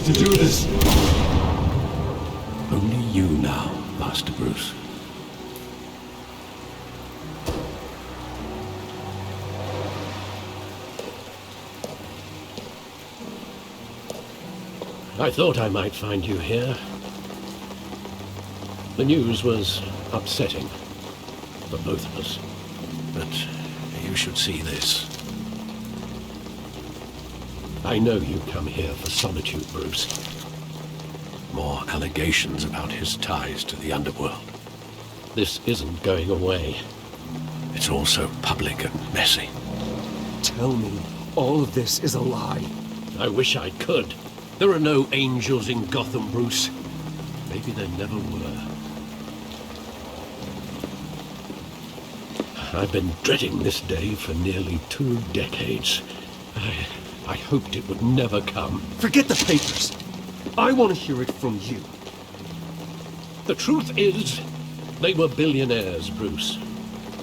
to do this. Only you now, Master Bruce. I thought I might find you here. The news was upsetting for both of us. But you should see this. I know you come here for solitude, Bruce. More allegations about his ties to the underworld. This isn't going away. It's all so public and messy. Tell me, all of this is a lie. I wish I could. There are no angels in Gotham, Bruce. Maybe there never were. I've been dreading this day for nearly 2 decades. I hoped it would never come. Forget the papers. I want to hear it from you. The truth is, they were billionaires, Bruce.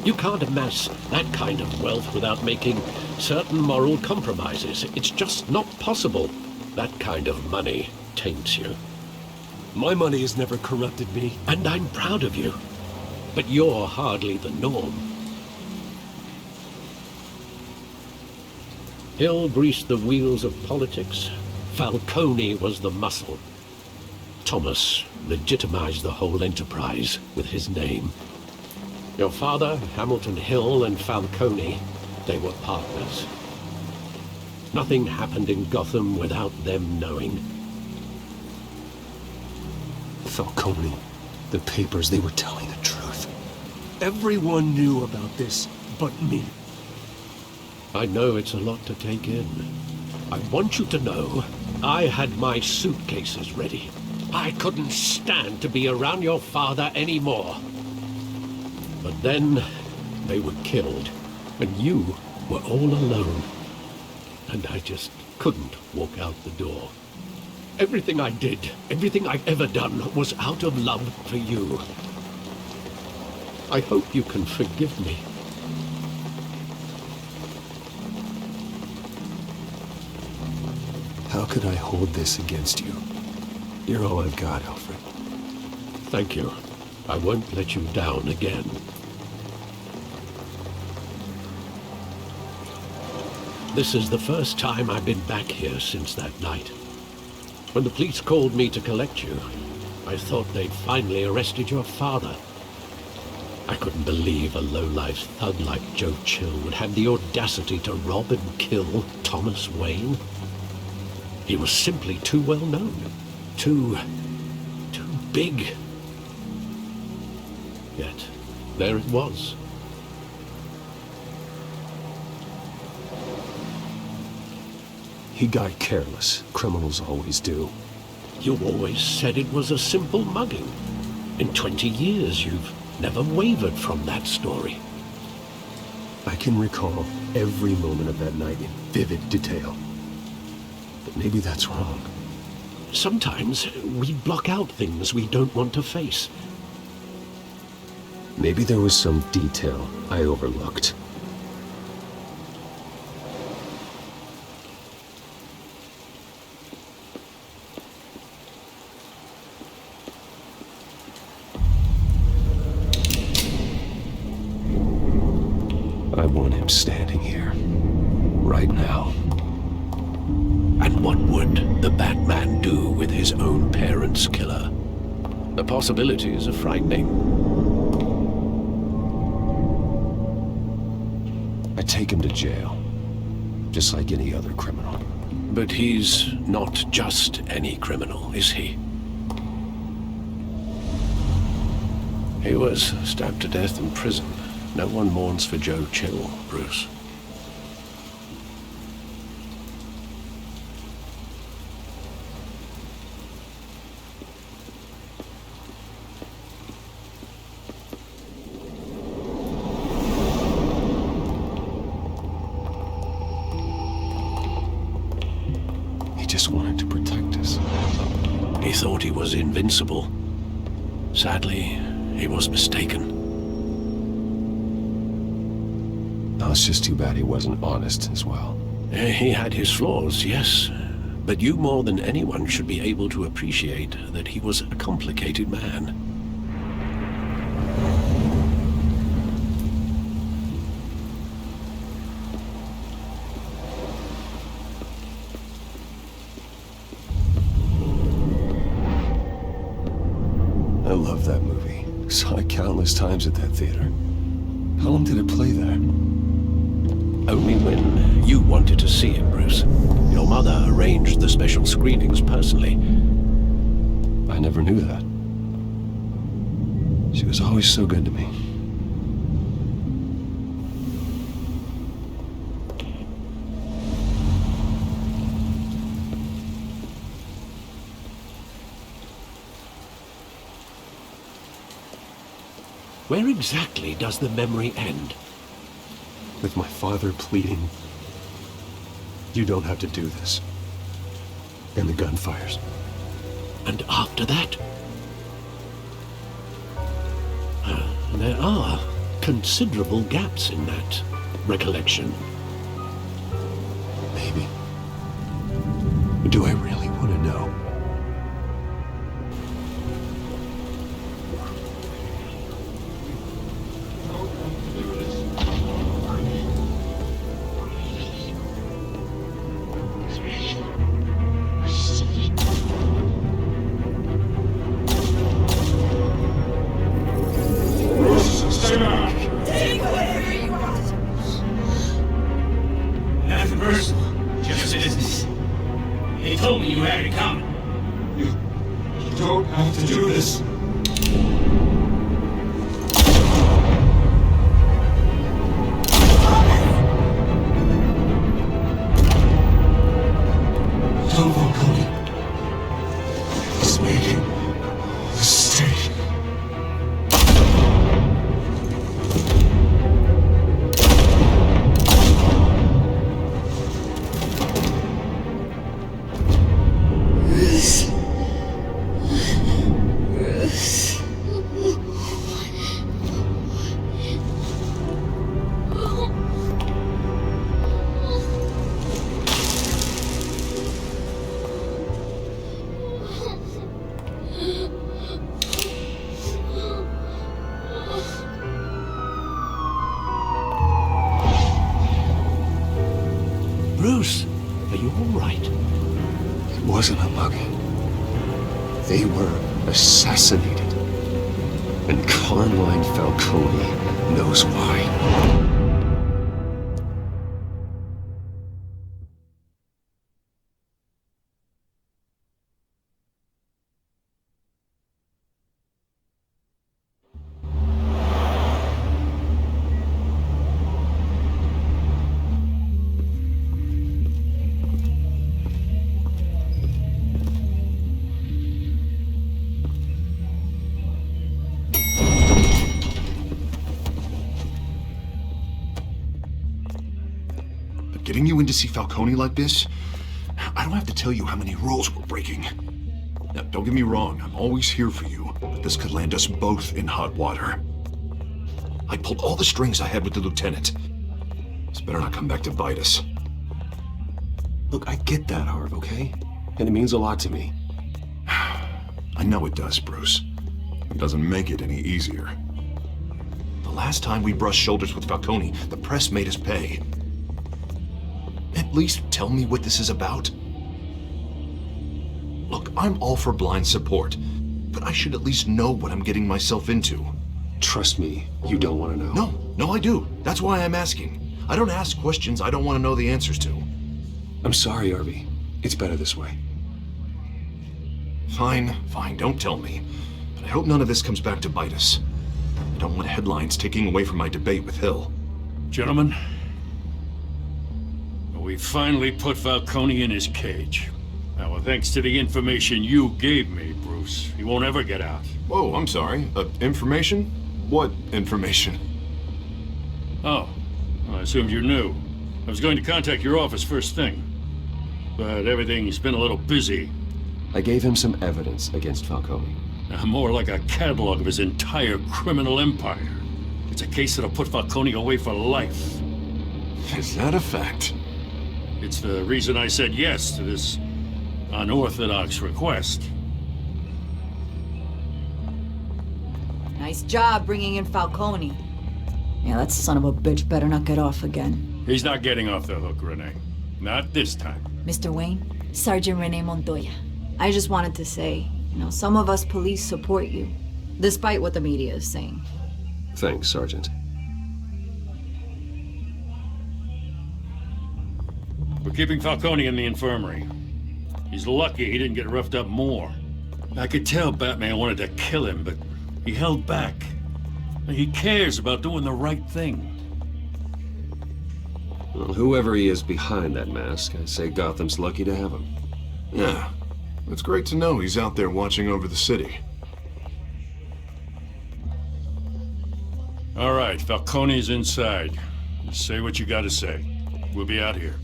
You can't amass that kind of wealth without making certain moral compromises. It's just not possible. That kind of money taints you. My money has never corrupted me. And I'm proud of you. But you're hardly the norm. Hill greased the wheels of politics. Falcone was the muscle. Thomas legitimized the whole enterprise with his name. Your father, Hamilton Hill, and Falcone, they were partners. Nothing happened in Gotham without them knowing. Falcone, the papers, they were telling the truth. Everyone knew about this but me. I know it's a lot to take in. I want you to know I had my suitcases ready. I couldn't stand to be around your father anymore. But then they were killed, and you were all alone. And I just couldn't walk out the door. Everything I did, everything I've ever done, was out of love for you. I hope you can forgive me. How could I hold this against you? You're all I've got, Alfred. Thank you. I won't let you down again. This is the first time I've been back here since that night. When the police called me to collect you, I thought they'd finally arrested your father. I couldn't believe a low-life thug like Joe Chill would have the audacity to rob and kill Thomas Wayne. He was simply too well known. Too big. Yet, there it was. He got careless. Criminals always do. You always said it was a simple mugging. In 20 years, you've never wavered from that story. I can recall every moment of that night in vivid detail. But maybe that's wrong. Sometimes we block out things we don't want to face. Maybe there was some detail I overlooked. I want him standing here, right now. And what would the Batman do with his own parents' killer? The possibilities are frightening. I take him to jail, just like any other criminal. But he's not just any criminal, is he? He was stabbed to death in prison. No one mourns for Joe Chill, Bruce. He just wanted to protect us. He thought he was invincible. Sadly, he was mistaken. It's just too bad he wasn't honest as well. He had his flaws, yes, But you more than anyone should be able to appreciate that he was a complicated man. I love that movie. Saw it countless times at that theater. How long did it play there? Only when you wanted to see it, Bruce. Your mother arranged the special screenings personally. I never knew that. She was always so good to me. Where exactly does the memory end? With my father pleading, "You don't have to do this." And the gun fires. And after that? There are considerable gaps in that recollection. Maybe. Do I really want to know? Bruce, are you all right? It wasn't a mug. They were assassinated. And Carmine Falcone knows why. Getting you in to see Falcone like this, I don't have to tell you how many rules we're breaking. Now, don't get me wrong, I'm always here for you, but this could land us both in hot water. I pulled all the strings I had with the lieutenant. This better not come back to bite us. Look, I get that, Harv, okay? And it means a lot to me. I know it does, Bruce. It doesn't make it any easier. The last time we brushed shoulders with Falcone, the press made us pay. At least tell me what this is about. Look, I'm all for blind support, but I should at least know what I'm getting myself into. Trust me, you don't want to know. No, I do. That's why I'm asking. I don't ask questions I don't want to know the answers to. I'm sorry, Harvey. It's better this way. Fine, don't tell me. But I hope none of this comes back to bite us. I don't want headlines taking away from my debate with Hill. Gentlemen, we finally put Falcone in his cage. Now, thanks to the information you gave me, Bruce, he won't ever get out. Whoa, I'm sorry. Information? What information? Oh, well, I assumed you knew. I was going to contact your office first thing, but everything's been a little busy. I gave him some evidence against Falcone. More like a catalog of his entire criminal empire. It's a case that'll put Falcone away for life. Is that a fact? It's the reason I said yes to this unorthodox request. Nice job bringing in Falcone. Yeah, that son of a bitch better not get off again. He's not getting off the hook, Renee. Not this time. Mr. Wayne, Sergeant Renee Montoya. I just wanted to say, some of us police support you, despite what the media is saying. Thanks, Sergeant. We're keeping Falcone in the infirmary. He's lucky he didn't get roughed up more. I could tell Batman wanted to kill him, but he held back. He cares about doing the right thing. Well, whoever he is behind that mask, I say Gotham's lucky to have him. Yeah, it's great to know he's out there watching over the city. All right, Falcone's inside. Just say what you gotta say. We'll be out here.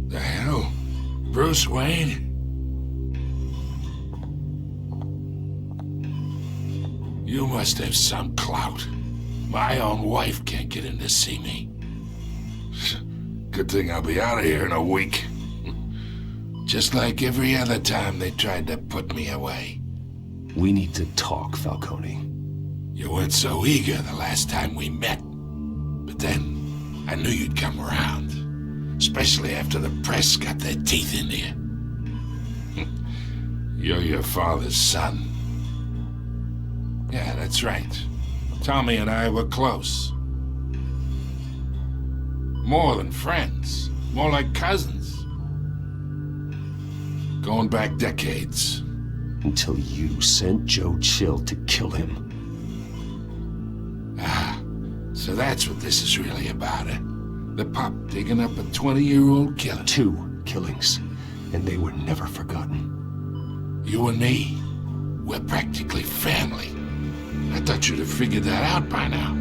The hell? Bruce Wayne? You must have some clout. My own wife can't get in to see me. Good thing I'll be out of here in a week. Just like every other time they tried to put me away. We need to talk, Falcone. You weren't so eager the last time we met. But then, I knew you'd come around. Especially after the press got their teeth into you. You're your father's son. Yeah, that's right. Tommy and I were close. More than friends. More like cousins. Going back decades. Until you sent Joe Chill to kill him. Ah, so that's what this is really about, eh? The pup digging up a 20-year-old killer. 2 killings, and they were never forgotten. You and me, we're practically family. I thought you'd have figured that out by now.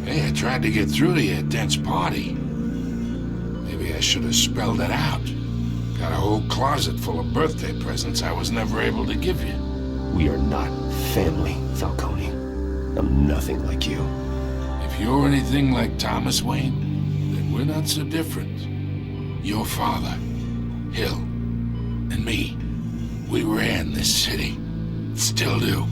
Hey, I tried to get through to you at Dent's party. Maybe I should have spelled it out. Got a whole closet full of birthday presents I was never able to give you. We are not family, Falcone. I'm nothing like you. If you're anything like Thomas Wayne, we're not so different. Your father, Hill, and me, we ran this city. Still do.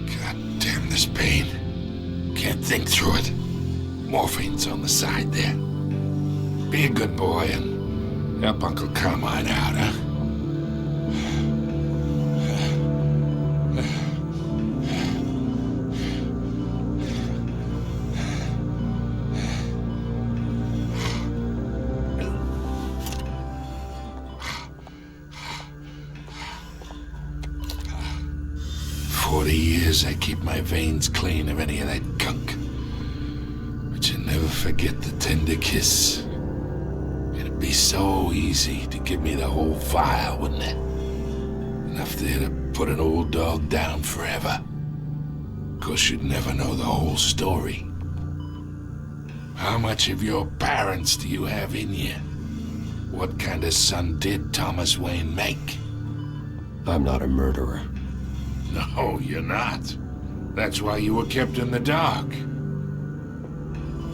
God damn this pain. Can't think through it. Morphine's on the side there. Be a good boy and help Uncle Carmine out, huh? 40 years I keep my veins clean of any of that gunk. But you never forget the tender kiss. It'd be so easy to give me the whole vial, wouldn't it? Enough there to put an old dog down forever. 'Course you'd never know the whole story. How much of your parents do you have in you? What kind of son did Thomas Wayne make? I'm not a murderer. No, you're not. That's why you were kept in the dark.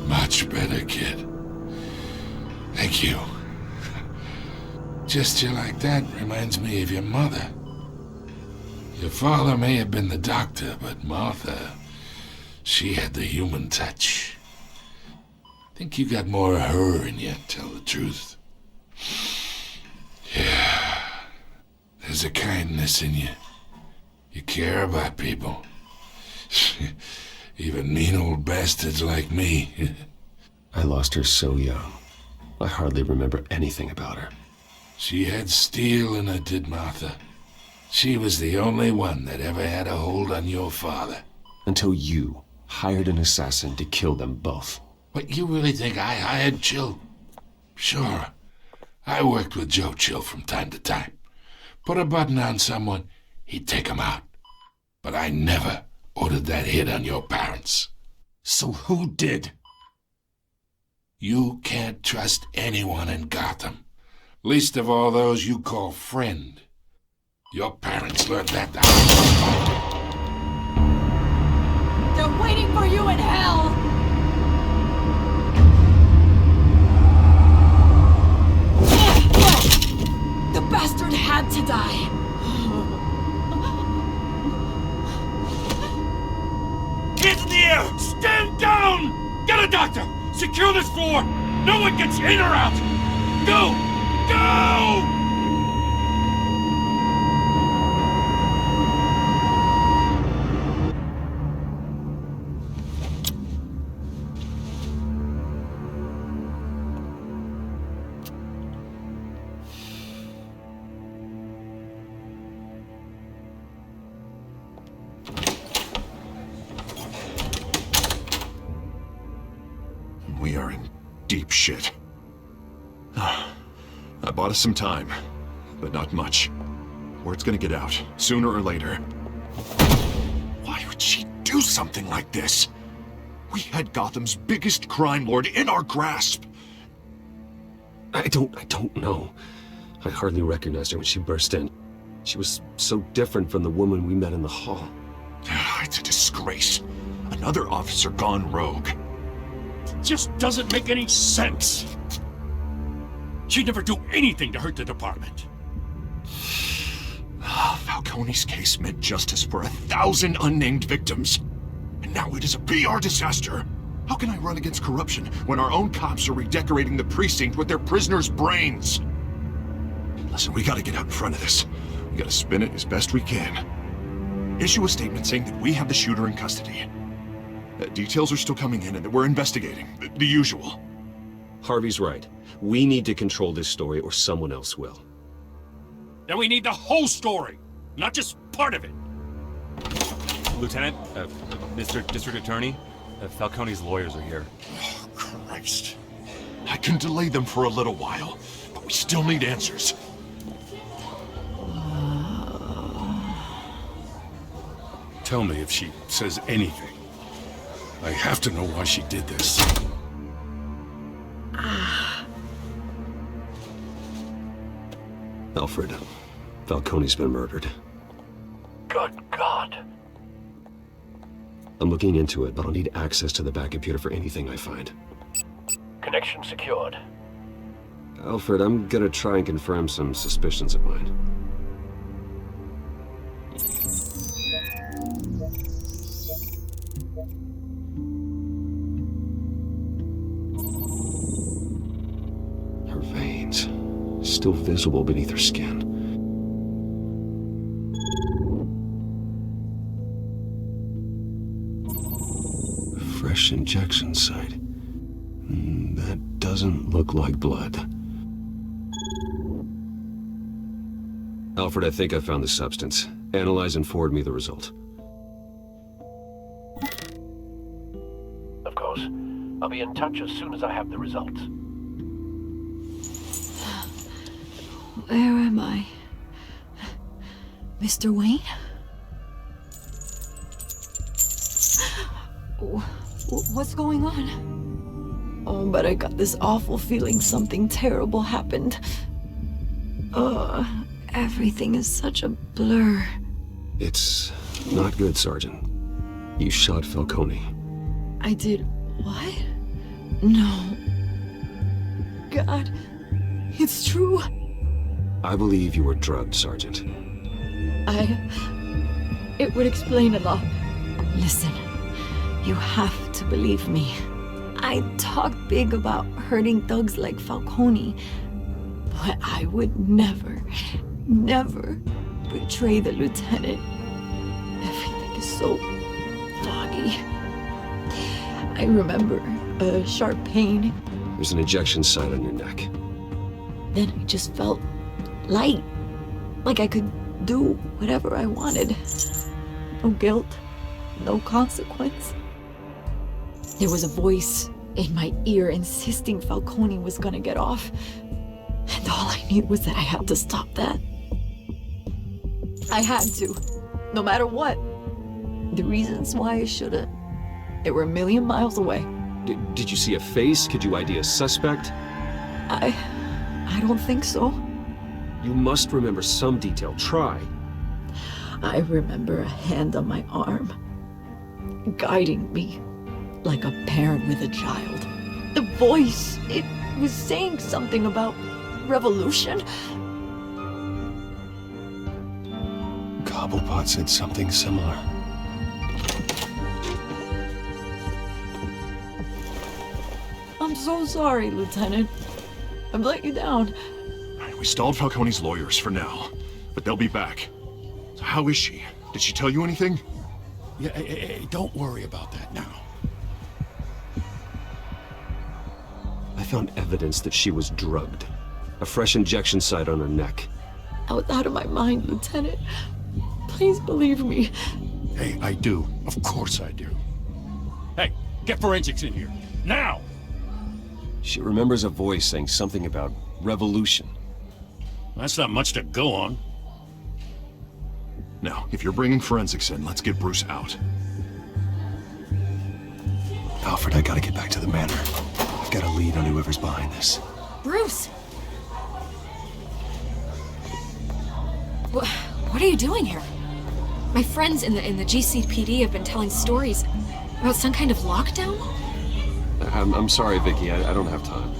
Much better, kid. Thank you. Gesture like that reminds me of your mother. Your father may have been the doctor, but Martha, she had the human touch. Think you got more of her in you, tell the truth. Yeah. There's a kindness in you. You care about people. Even mean old bastards like me. I lost her so young. I hardly remember anything about her. She had steel in her, did Martha. She was the only one that ever had a hold on your father. Until you hired an assassin to kill them both. What, you really think I hired Chill? Sure. I worked with Joe Chill from time to time. put a button on someone, he'd take them out. But I never ordered that hit on your parents. So who did? You can't trust anyone in Gotham. Least of all those you call friend. Your parents learned that the hard way. They're waiting for you in hell! The bastard had to die. Hands in the air! Stand down! Get a doctor! Secure this floor! No one gets in or out! Go! Go! We are in deep shit. I bought us some time, but not much. Word's gonna get out, sooner or later. Why would she do something like this? We had Gotham's biggest crime lord in our grasp. I don't know. I hardly recognized her when she burst in. She was so different from the woman we met in the hall. It's a disgrace. Another officer gone rogue. Just doesn't make any sense. She'd never do anything to hurt the department. Falcone's case meant justice for 1,000 unnamed victims. And now it is a PR disaster. How can I run against corruption when our own cops are redecorating the precinct with their prisoners' brains? Listen, we gotta get out in front of this. We gotta spin it as best we can. Issue a statement saying that we have the shooter in custody. Details are still coming in and that we're investigating. The usual. Harvey's right. We need to control this story or someone else will. Then we need the whole story, not just part of it. Lieutenant, Mr. District Attorney, Falcone's lawyers are here. Oh, Christ. I can delay them for a little while, but we still need answers. Tell me if she says anything. I have to know why she did this. Alfred, Falcone's been murdered. Good God. I'm looking into it, but I'll need access to the back computer for anything I find. Connection secured. Alfred, I'm gonna try and confirm some suspicions of mine. Her veins, still visible beneath her skin. Fresh injection site. That doesn't look like blood. Alfred, I think I found the substance. Analyze and forward me the result. Of course. I'll be in touch as soon as I have the results. Where am I? Mr. Wayne? What's going on? Oh, but I got this awful feeling something terrible happened. Everything is such a blur. It's not good, Sergeant. You shot Falcone. I did what? No. God, it's true. I believe you were drugged, Sergeant. It would explain a lot. Listen, you have to believe me. I talk big about hurting thugs like Falcone, but I would never betray the lieutenant. Everything is so foggy. I remember a sharp pain. There's an injection site on your neck. Then I just felt light, like I could do whatever I wanted. No guilt, no consequence. There was a voice in my ear insisting Falcone was gonna get off. And all I knew was that I had to stop that. I had to. No matter what. The reasons why I shouldn't, they were a million miles away. Did you see a face? Could you ID a suspect? I don't think so. You must remember some detail. Try. I remember a hand on my arm, guiding me like a parent with a child. The voice, it was saying something about revolution. Cobblepot said something similar. I'm so sorry, Lieutenant. I've let you down. We stalled Falcone's lawyers for now, but they'll be back. So how is she? Did she tell you anything? Yeah, hey, don't worry about that now. I found evidence that she was drugged. A fresh injection site on her neck. I was out of my mind, Lieutenant. Please believe me. Hey, I do. Of course I do. Hey, get forensics in here. Now! She remembers a voice saying something about revolution. That's not much to go on. Now, if you're bringing forensics in, let's get Bruce out. Alfred, I gotta get back to the manor. I've got a lead on whoever's behind this. Bruce! What are you doing here? My friends in the GCPD have been telling stories about some kind of lockdown? I'm sorry, Vicky. I don't have time.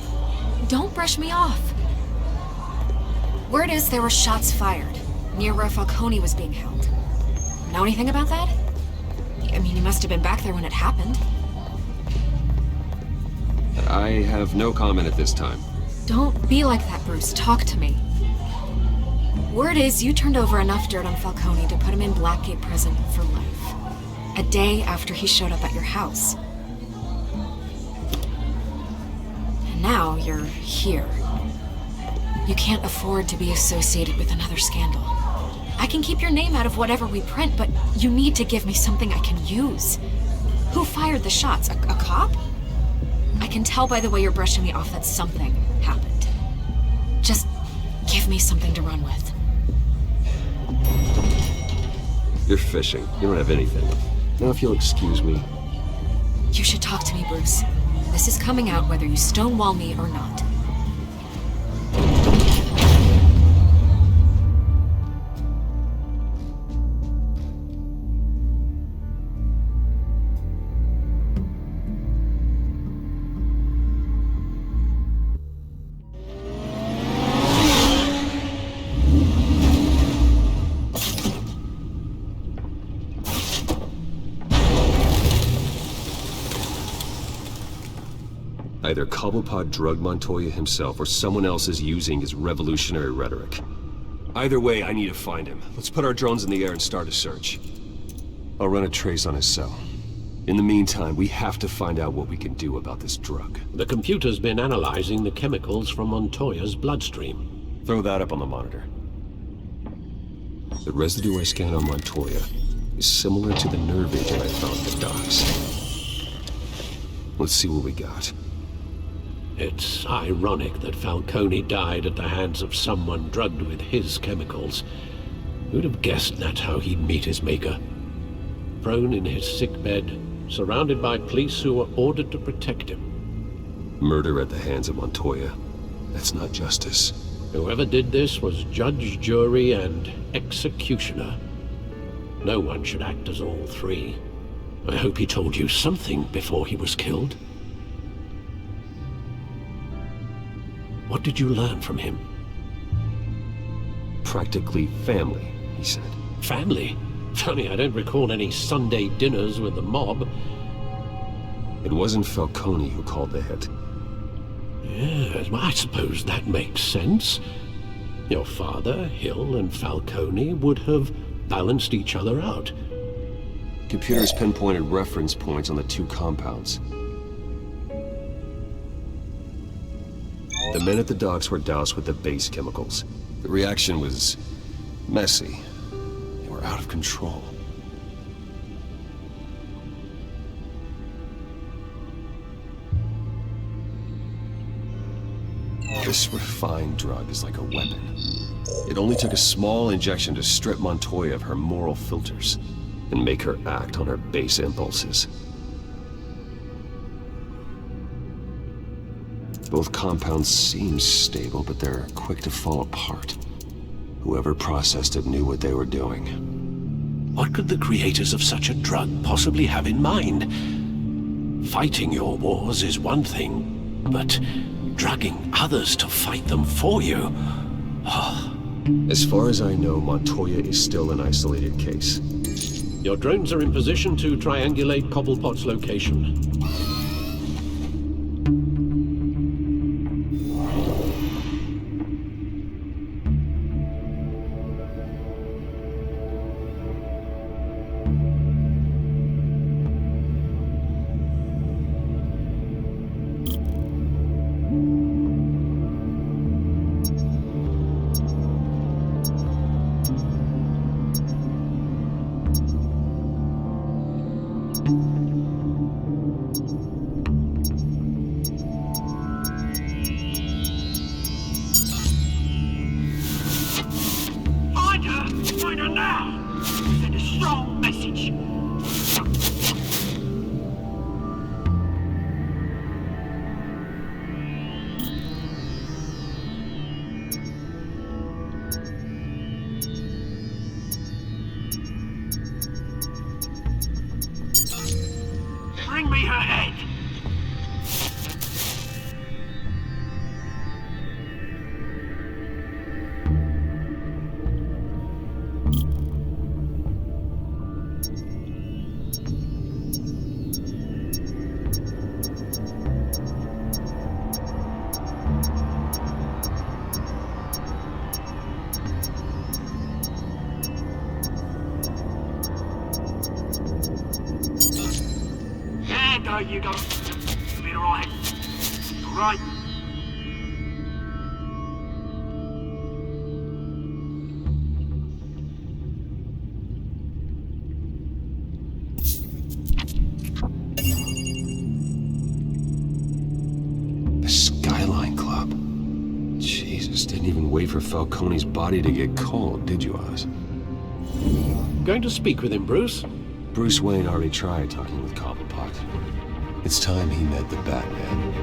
Don't brush me off. Word is there were shots fired near where Falcone was being held. Know anything about that? I mean, you must have been back there when it happened. I have no comment at this time. Don't be like that, Bruce. Talk to me. Word is you turned over enough dirt on Falcone to put him in Blackgate prison for life. A day after he showed up at your house. And now you're here. You can't afford to be associated with another scandal. I can keep your name out of whatever we print, but you need to give me something I can use. Who fired the shots? A cop? I can tell by the way you're brushing me off that something happened. Just give me something to run with. You're fishing. You don't have anything. Now, if you'll excuse me. You should talk to me, Bruce. This is coming out whether you stonewall me or not. Either Cobblepot drugged Montoya himself or someone else is using his revolutionary rhetoric. Either way, I need to find him. Let's put our drones in the air and start a search. I'll run a trace on his cell. In the meantime, we have to find out what we can do about this drug. The computer's been analyzing the chemicals from Montoya's bloodstream. Throw that up on the monitor. The residue I scanned on Montoya is similar to the nerve agent I found at the docks. Let's see what we got. It's ironic that Falcone died at the hands of someone drugged with his chemicals. Who'd have guessed that's how he'd meet his maker? Prone in his sickbed, surrounded by police who were ordered to protect him. Murder at the hands of Montoya. That's not justice. Whoever did this was judge, jury, and executioner. No one should act as all three. I hope he told you something before he was killed. What did you learn from him? Practically family, he said. Family? Funny, I don't recall any Sunday dinners with the mob. It wasn't Falcone who called the hit. Yes, well, I suppose that makes sense. Your father, Hill, and Falcone would have balanced each other out. Computers pinpointed reference points on the two compounds. The men at the docks were doused with the base chemicals. The reaction was messy. They were out of control. This refined drug is like a weapon. It only took a small injection to strip Montoya of her moral filters and make her act on her base impulses. Both compounds seem stable, but they're quick to fall apart. Whoever processed it knew what they were doing. What could the creators of such a drug possibly have in mind? Fighting your wars is one thing, but drugging others to fight them for you? Oh. As far as I know, Montoya is still an isolated case. Your drones are in position to triangulate Cobblepot's location. Find her now! Send a strong message. Bring me her head! There you go. You'll be alright. Alright. The Skyline Club. Jesus, didn't even wait for Falcone's body to get cold, did you, Oz? Going to speak with him, Bruce? Bruce Wayne already tried talking with Cobblepot. It's time he met the Batman.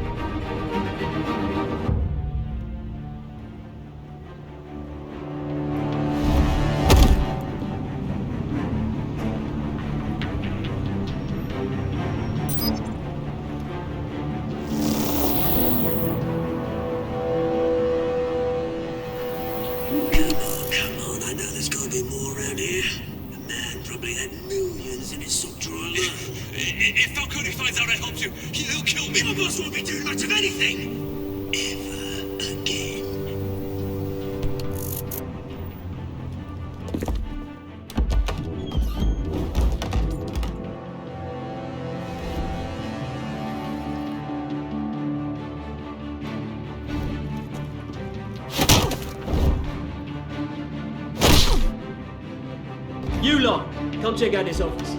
Come on, I know there's gotta be more around here. The man probably had millions in his sock drawer alone. If Falcone finds out I helped you, he'll kill me. My boss won't be doing much of anything. Ever again. You lot, come check out this office.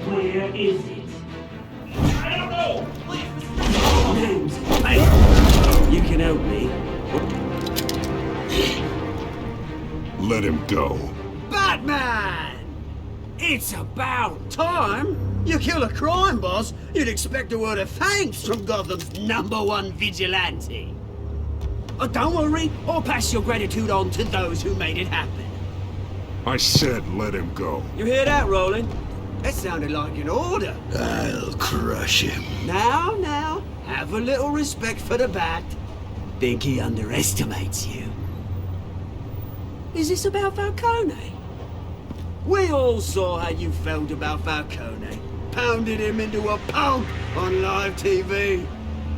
Where is it? I don't know! Names. Hey, you can help me. Let him go. Batman! It's about time. You kill a crime boss, you'd expect a word of thanks from Gotham's #1 vigilante. Oh, don't worry, I'll pass your gratitude on to those who made it happen. I said let him go. You hear that, Roland? That sounded like an order. I'll crush him. Now, have a little respect for the Bat. Think he underestimates you. Is this about Falcone? We all saw how you felt about Falcone. Pounded him into a pulp on live TV.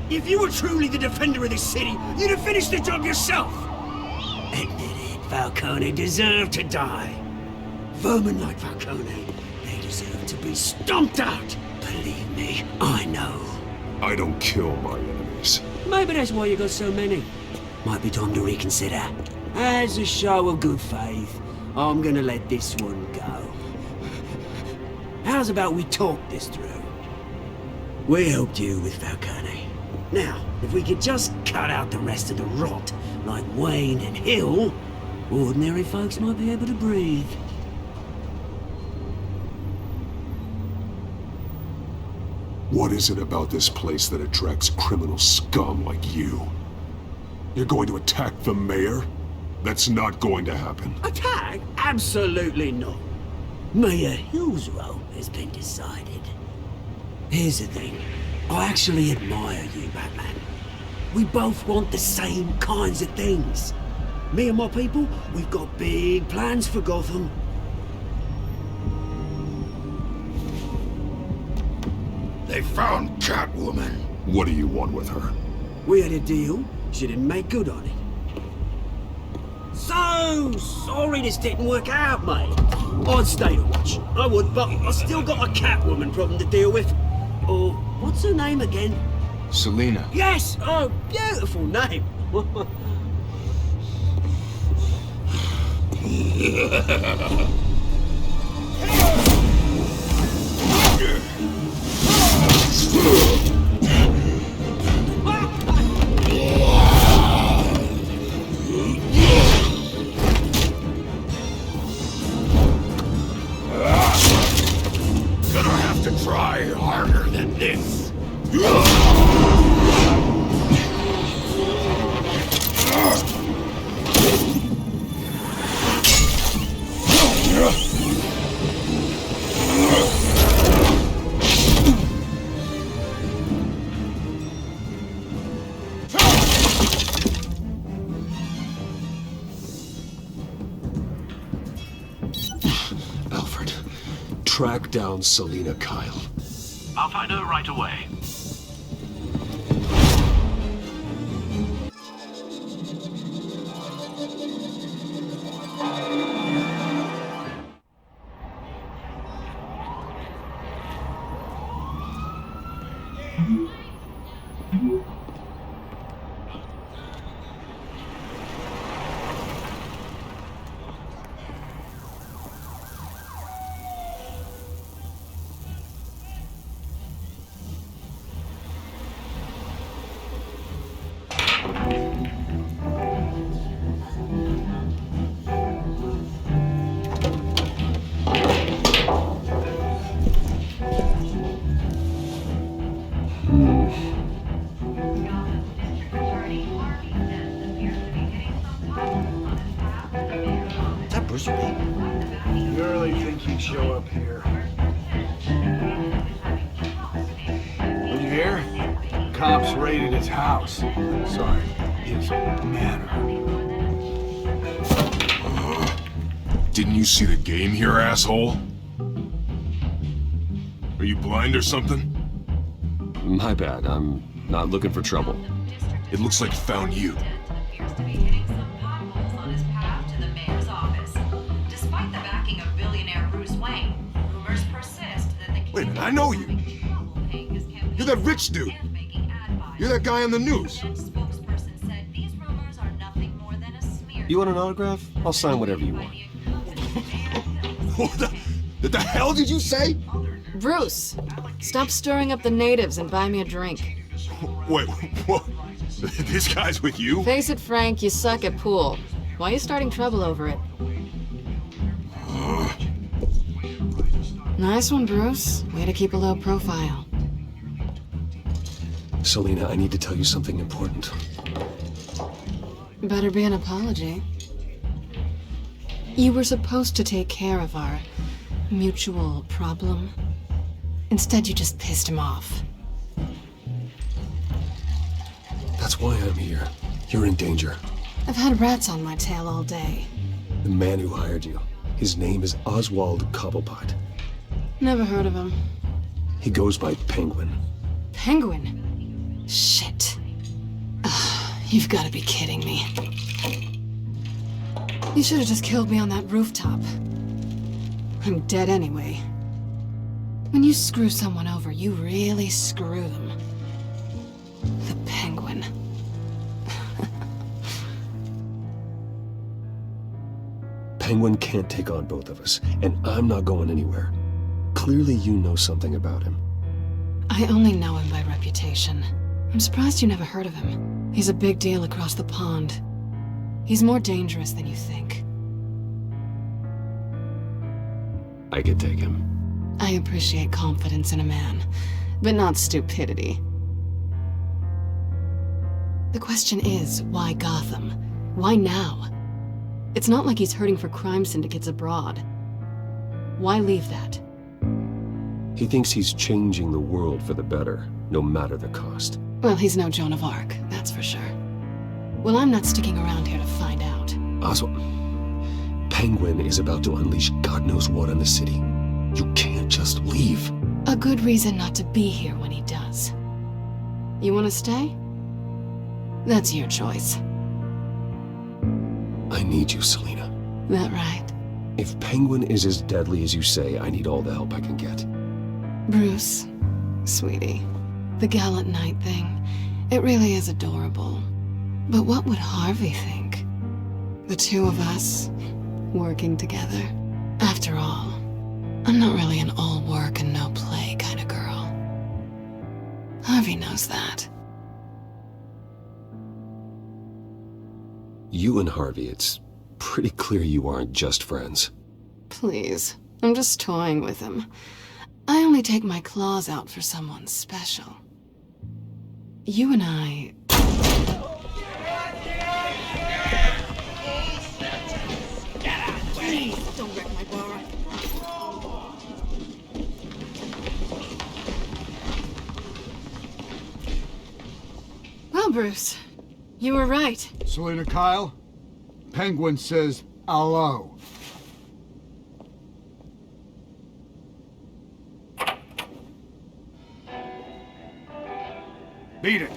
If you were truly the defender of this city, you'd have finished the job yourself. Admit it, Falcone deserved to die. Vermin like Falcone, they deserve to be stomped out. Believe me, I know. I don't kill my enemies. Maybe that's why you got so many. Might be time to reconsider. As a show of good faith, I'm gonna let this one go. How's about we talk this through? We helped you with Falcone. Now, if we could just cut out the rest of the rot, like Wayne and Hill, ordinary folks might be able to breathe. What is it about this place that attracts criminal scum like you? You're going to attack the mayor? That's not going to happen. Attack? Absolutely not. Mayor Hill's role has been decided. Here's the thing. I actually admire you, Batman. We both want the same kinds of things. Me and my people, we've got big plans for Gotham. They found Catwoman. What do you want with her? We had a deal. She didn't make good on it. So sorry this didn't work out, mate. I'd stay to watch. I would, but I still got a Catwoman problem to deal with. Oh, what's her name again? Selina. Yes! Oh, beautiful name. Gonna have to try harder than this. Alfred, track down Selina Kyle. I'll find her right away. You really think he'd show up here? Did you hear? Cops raided his house. Sorry, his manor. Didn't you see the game here, asshole? Are you blind or something? My bad, I'm not looking for trouble. It looks like he found you. Wait a minute, I know you. You're that rich dude. You're that guy on the news. You want an autograph? I'll sign whatever you want. What the hell did you say? Bruce, stop stirring up the natives and buy me a drink. Wait, what? This guy's with you? Face it, Frank, you suck at pool. Why are you starting trouble over it? Nice one, Bruce. Way to keep a low profile. Selina, I need to tell you something important. Better be an apology. You were supposed to take care of our mutual problem. Instead, you just pissed him off. That's why I'm here. You're in danger. I've had rats on my tail all day. The man who hired you, his name is Oswald Cobblepot. Never heard of him. He goes by Penguin. Penguin? Shit. You've got to be kidding me. You should have just killed me on that rooftop. I'm dead anyway. When you screw someone over, you really screw them. The Penguin. Penguin can't take on both of us, and I'm not going anywhere. Clearly you know something about him. I only know him by reputation. I'm surprised you never heard of him. He's a big deal across the pond. He's more dangerous than you think. I could take him. I appreciate confidence in a man, but not stupidity. The question is, why Gotham? Why now? It's not like he's hurting for crime syndicates abroad. Why leave that? He thinks he's changing the world for the better, no matter the cost. Well, he's no Joan of Arc, that's for sure. Well, I'm not sticking around here to find out. Oswald, Penguin is about to unleash God knows what on the city. You can't just leave. A good reason not to be here when he does. You want to stay? That's your choice. I need you, Selina. That right? If Penguin is as deadly as you say, I need all the help I can get. Bruce, sweetie, the gallant knight thing, it really is adorable. But what would Harvey think? The two of us, working together. After all, I'm not really an all work and no play kind of girl. Harvey knows that. You and Harvey, it's pretty clear you aren't just friends. Please, I'm just toying with him. I only take my claws out for someone special. You and I... Please, don't wreck my bar. Well, Bruce, you were right. Selina Kyle, Penguin says hello. Beat it.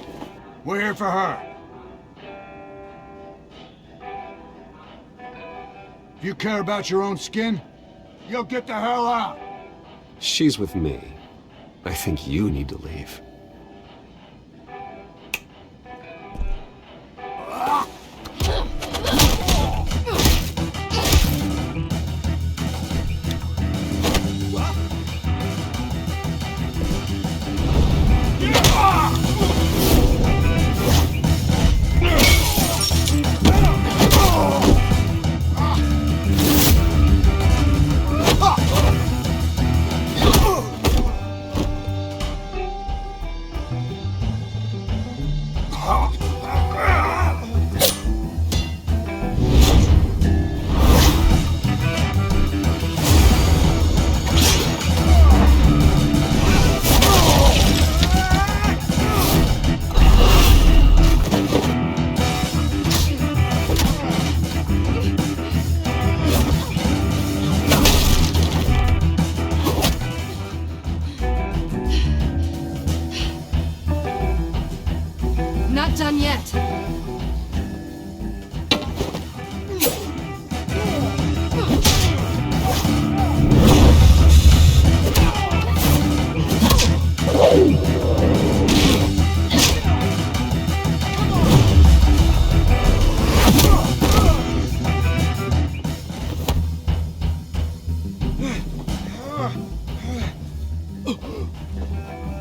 We're here for her. If you care about your own skin, you'll get the hell out. She's with me. I think you need to leave. Not done yet.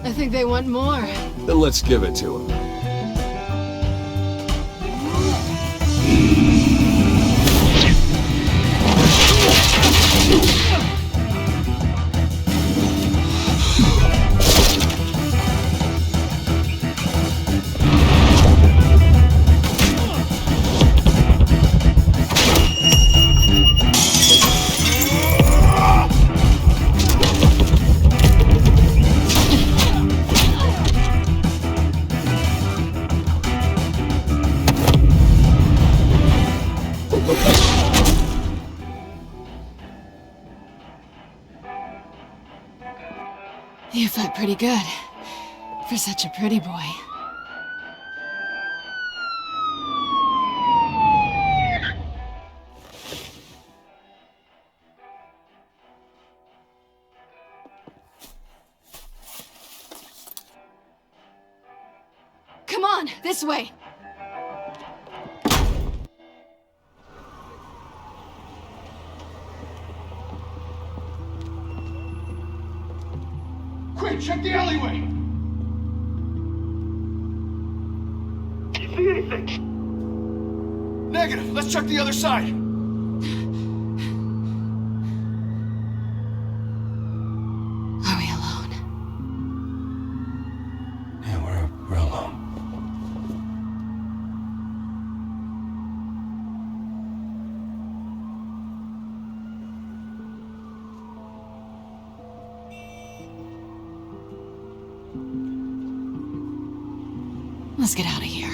I think they want more. Then let's give it to him. You fight pretty good for such a pretty boy. Come on, this way. Quick, check the alleyway! anything. Negative. Let's check the other side. Are we alone? Yeah, we're alone. Let's get out of here.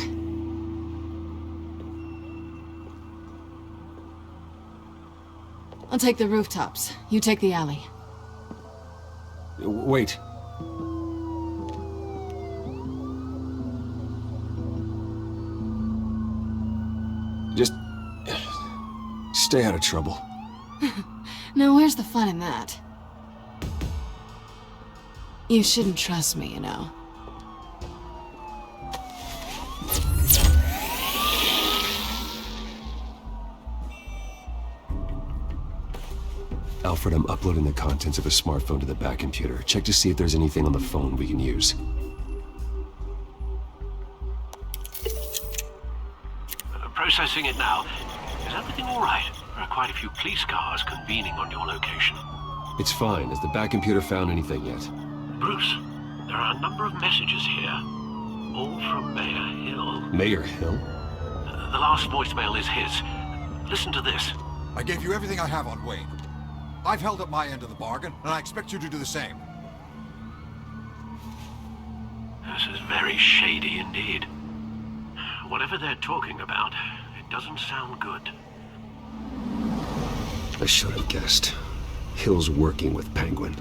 I'll take the rooftops. You take the alley. Wait. Just stay out of trouble. Now, where's the fun in that? You shouldn't trust me, you know. Alfred, I'm uploading the contents of a smartphone to the back computer. Check to see if there's anything on the phone we can use. Processing it now. Is everything all right? There are quite a few police cars convening on your location. It's fine. Has the back computer found anything yet? Bruce, there are a number of messages here. All from Mayor Hill. Mayor Hill? The last voicemail is his. Listen to this. I gave you everything I have on Wayne. I've held up my end of the bargain, and I expect you to do the same. This is very shady indeed. Whatever they're talking about, it doesn't sound good. I should have guessed. Hill's working with Penguin.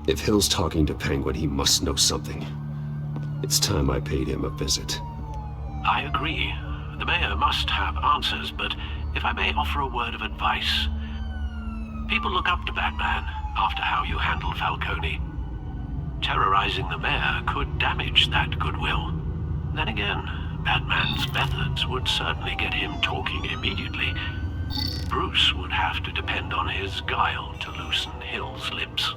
If Hill's talking to Penguin, he must know something. It's time I paid him a visit. I agree. The mayor must have answers, but if I may offer a word of advice. People look up to Batman after how you handled Falcone. Terrorizing the mayor could damage that goodwill. Then again, Batman's methods would certainly get him talking immediately. Bruce would have to depend on his guile to loosen Hill's lips.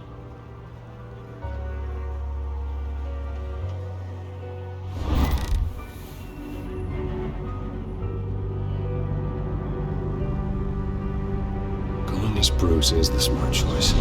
Going as Bruce is the smart choice.